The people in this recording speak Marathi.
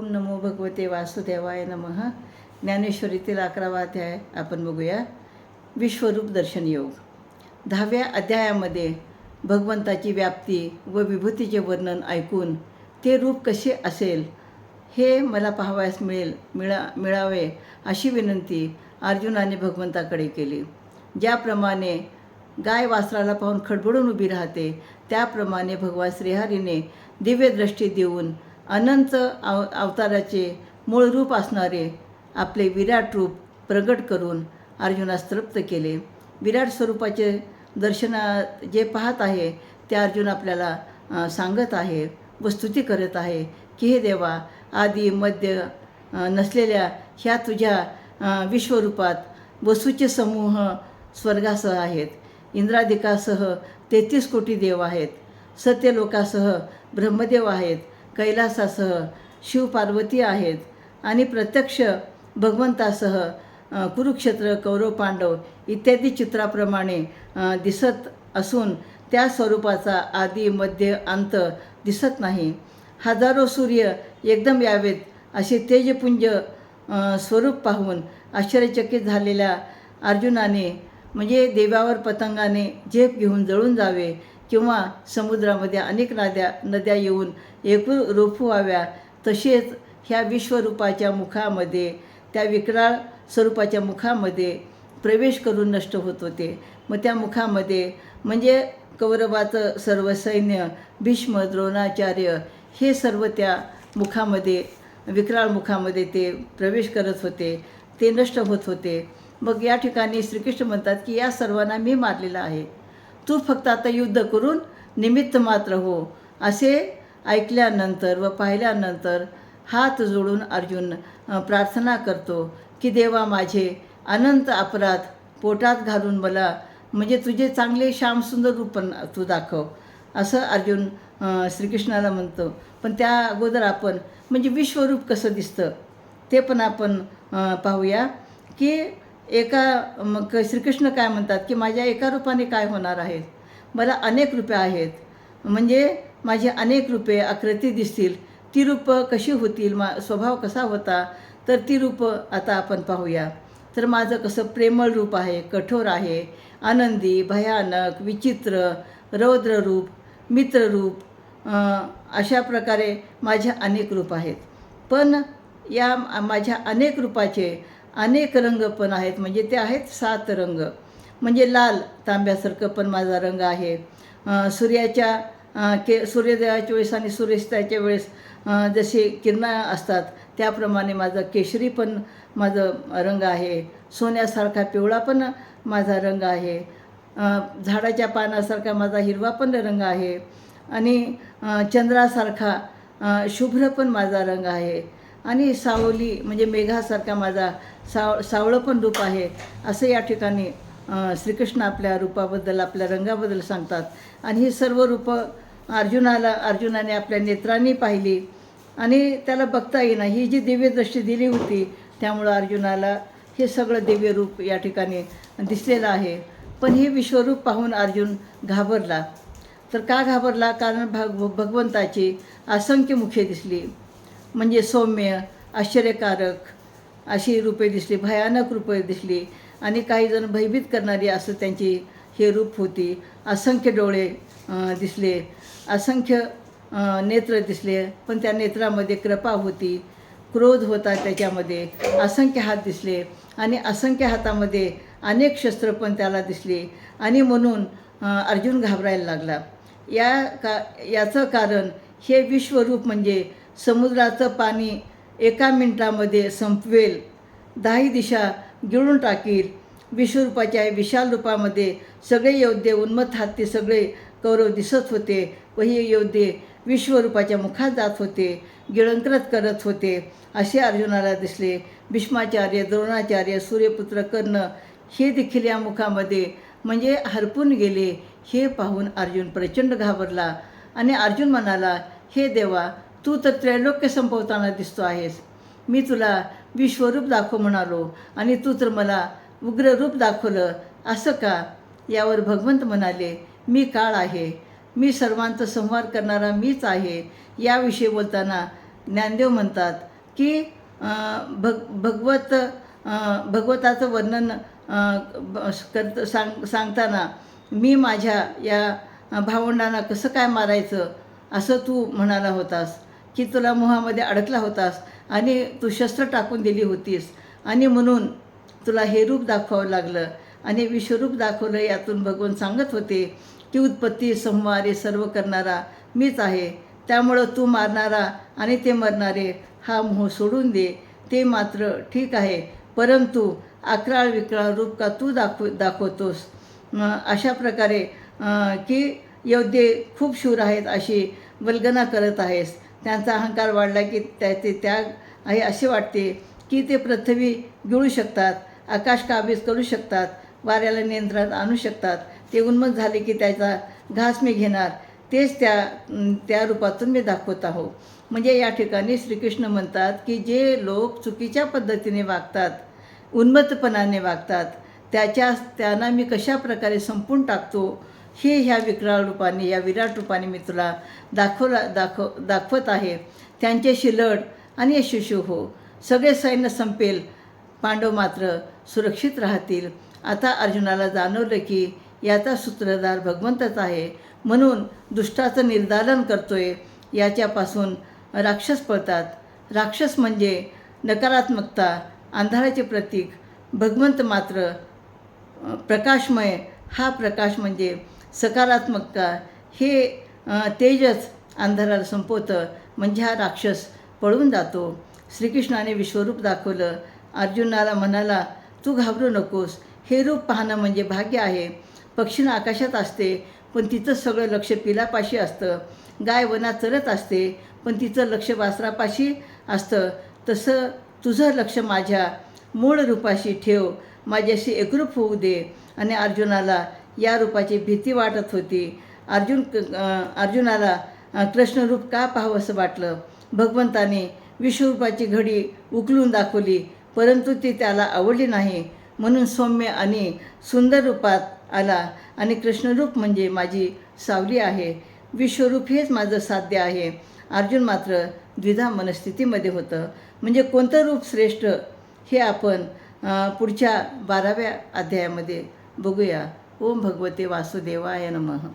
ओम नमो भगवते वासुदेवाय नमः. ज्ञानेश्वरीतील 11वा अध्याय आपण बघूया. विश्वरूप दर्शन योग. 10व्या अध्यायामध्ये भगवंताची व्याप्ती व विभूतीचे वर्णन ऐकून ते रूप कसे असेल हे मला पाहावयास मिळावे अशी विनंती अर्जुनाने भगवंताकडे केली. ज्याप्रमाणे गाय वासराला पाहून खडबडून उभी राहते त्याप्रमाणे भगवान श्रीहरीने दिव्यदृष्टी देऊन अनंत अवताराचे मूळ रूप असणारे आपले विराट रूप प्रगट करून अर्जुनास तृप्त केले. विराट स्वरूपाचे दर्शन जे पाहत आहे ते अर्जुन आपल्याला सांगत आहे व स्तुती करत आहे की हे देवा, आदी मध्य नसलेल्या ह्या तुझ्या विश्वरूपात वसूचे समूह स्वर्गासह आहेत, इंद्रादिकासह 33 कोटी देव आहेत, सत्यलोकासह ब्रह्मदेव आहेत, कैलासासह शिव पार्वती आहेत आणि प्रत्यक्ष भगवंतासह कुरुक्षेत्र, कौरव, पांडव इत्यादी चित्राप्रमाणे दिसत असून त्या स्वरूपाचा आदी मध्य अंत दिसत नाही. हजारो सूर्य एकदम यावेत असे तेजपुंज स्वरूप पाहून आश्चर्यचकित झालेल्या अर्जुनाने म्हणजे देवावर पतंगाने झेप घेऊन जळून जावे किंवा समुद्रामध्ये अनेक नद्या येऊन एकरूप व्हाव्या तसेच ह्या विश्वरूपाच्या मुखामध्ये, त्या विकराळ स्वरूपाच्या मुखामध्ये प्रवेश करून नष्ट होत होते. मग त्या मुखामध्ये म्हणजे कौरवाचं सर्व सैन्य, भीष्म, द्रोणाचार्य हे सर्व त्या मुखामध्ये, विकराळ मुखामध्ये ते प्रवेश करत होते, ते नष्ट होत होते. मग या ठिकाणी श्रीकृष्ण म्हणतात की या सर्वांना मी मारलेलं आहे, तू फक्त आता युद्ध करून निमित्त मात्र हो. असे ऐकल्यानंतर व पाहिल्यानंतर हात जोडून अर्जुन प्रार्थना करतो की देवा, माझे अनंत अपराध पोटात घालून मला म्हणजे तुझे चांगले श्यामसुंदर रूप पण तू दाखव, असं अर्जुन श्रीकृष्णाला म्हणतो. पण त्या अगोदर आपण म्हणजे विश्वरूप कसं दिसतं ते पण आपण पाहूया की मग श्रीकृष्ण काय म्हणतात की माझ्या एका रूपाने काय होणार आहेत, मला अनेक रूपे आहेत, म्हणजे माझी अनेक रूपे आकृती दिसतील, ती रूपं कशी होतील, स्वभाव कसा होता, तर ती रूपं आता आपण पाहूया. तर माझं कसं प्रेमळ रूप आहे, कठोर आहे, आनंदी, भयानक, विचित्र, रौद्ररूप, मित्ररूप, अशा प्रकारे माझ्या अनेक रूप आहेत. पण या माझ्या अनेक रूपाचे अनेक रंग पण आहेत, म्हणजे ते आहेत 7 रंग. म्हणजे लाल तांब्यासारखं पण माझा रंग आहे. सूर्योदयाच्या वेळेस आणि सूर्यास्ताच्या वेळेस जसे किरणं असतात त्याप्रमाणे माझं केशरी पण माझं रंग आहे. सोन्यासारखा पिवळा पण माझा रंग आहे. झाडाच्या पानासारखा माझा हिरवा पण रंग आहे आणि चंद्रासारखा शुभ्र पण माझा रंग आहे आणि सावली म्हणजे मेघासारखा माझा सावळं पण रूप आहे. असं या ठिकाणी श्रीकृष्ण आपल्या रूपाबद्दल, आपल्या रंगाबद्दल सांगतात. आणि ही सर्व रूपं अर्जुनाने आपल्या नेत्रांनी पाहिली आणि त्याला बघता येईना. ही जी दिव्यदृष्टी दिली होती त्यामुळं अर्जुनाला हे सगळं दिव्य रूप या ठिकाणी दिसलेलं आहे. पण हे विश्वरूप पाहून अर्जुन घाबरला. तर का घाबरला? कारण भगवंताची असंख्य मुखे दिसली, म्हणजे सौम्य, आश्चर्यकारक अशी रूपे दिसली, भयानक रूपे दिसली आणि काही जण भयभीत करणारी असं त्यांची हे रूप होती. असंख्य डोळे दिसले, असंख्य नेत्र दिसले, पण त्या नेत्रामध्ये कृपा होती, क्रोध होता त्याच्यामध्ये. असंख्य हात दिसले आणि असंख्य हातामध्ये अनेक शस्त्र पण त्याला दिसली आणि म्हणून अर्जुन घाबरायला लागला. याचं कारण हे विश्वरूप म्हणजे समुद्राचं पाणी एका मिनिटामध्ये संपवेल, 10 दिशा गिळून टाकील. विश्वरूपाच्या विशाल रूपामध्ये सगळे योद्धे उन्मत्त हाती सगळे कौरव दिसत होते व हे योद्धे विश्वरूपाच्या मुखात जात होते, गिळंकृत करत होते असे अर्जुनाला दिसले. भीष्माचार्य, द्रोणाचार्य, सूर्यपुत्र कर्ण हे देखील या मुखामध्ये म्हणजे हरपून गेले. हे पाहून अर्जुन प्रचंड घाबरला आणि अर्जुन म्हणाला, हे देवा, तू तर त्रैलोक्य संपवताना दिसतो आहेस. मी तुला विश्वरूप दाखव म्हणालो आणि तू तर मला उग्र रूप दाखवलं, असं का? यावर भगवंत म्हणाले, मी काळ आहे, मी सर्वांचा संहार करणारा मीच आहे. याविषयी बोलताना ज्ञानदेव म्हणतात की भगवताचं वर्णन सांगताना मी माझ्या या भावंडांना कसं काय मारायचं असं तू म्हणाला होतास, की तुला मोहामध्ये अडकला होतास आणि तू शस्त्र टाकून दिली होतीस आणि म्हणून तुला हे रूप दाखवावं लागलं आणि विश्वरूप दाखवलं. यातून भगवान सांगत होते की उत्पत्ती संहारे सर्व करणारा मीच आहे. त्यामुळं तू मारणारा आणि ते मरणारे हा मोह सोडून दे. ते मात्र ठीक आहे, परंतु अक्राळ विक्राळ रूप का तू दाखवतोस. अशा प्रकारे की योद्धे खूप शूर आहेत अशी वल्गना करत आहेस. त्यांचा अहंकार वाढला की त्याचे त्याग आहे असे वाटते की ते पृथ्वी गिळू शकतात, आकाश काबीज करू शकतात, वाऱ्याला नियंत्रणात आणू शकतात. ते उन्मत्त झाले की त्याचा घास मी घेणार. तेच त्या रूपातून मी दाखवत आहो. म्हणजे या ठिकाणी श्रीकृष्ण म्हणतात की जे लोक चुकीच्या पद्धतीने वागतात, उन्मत्तपणाने वागतात, त्यांना मी कशा प्रकारे संपून टाकतो हे ह्या विक्राळ रूपाने, या विराट रूपाने मी तुला दाखवत आहे. त्यांच्याशी लढ आणि यशस्वी हो. सगळे सैन्य संपेल, पांडव मात्र सुरक्षित राहतील. आता अर्जुनाला जाणवलं की याचा सूत्रधार भगवंतच आहे, म्हणून दुष्टाचं निर्दालन करतोय. याच्यापासून राक्षस पळतात. राक्षस म्हणजे नकारात्मकता, अंधाराचे प्रतीक. भगवंत मात्र प्रकाशमय. हा प्रकाश म्हणजे सकारात्मकता. हे तेजच अंधाराला संपवतं. म्हणजे हा राक्षस पळून जातो. श्रीकृष्णाने विश्वरूप दाखवलं. अर्जुनाला म्हणाला, तू घाबरू नकोस. हे रूप पाहणं म्हणजे भाग्य आहे. पक्षीनं आकाशात असते पण तिचं सगळं लक्ष पिलापाशी असतं. गाय वनात चरत असते पण तिचं लक्ष वासरापाशी असतं. तसं तुझं लक्ष माझ्या मूळ रूपाशी ठेव. माझ्याशी एकरूप होऊ दे. आणि अर्जुनाला या रूपाची भीती वाटत होती. अर्जुनाला कृष्णरूप का पाहावंसं वाटलं. भगवंताने विश्वरूपाची घडी उकलून दाखवली, परंतु ती त्याला आवडली नाही. म्हणून सौम्य आणि सुंदर रूपात आला. आणि कृष्णरूप म्हणजे माझी सावली आहे. विश्वरूप हेच माझं साध्य आहे. अर्जुन मात्र द्विधा मनस्थितीमध्ये होतं. म्हणजे कोणतं रूप श्रेष्ठ हे आपण पुढच्या 12व्या अध्यायामध्ये बघूया. ओम भगवते वासुदेवाय नमः.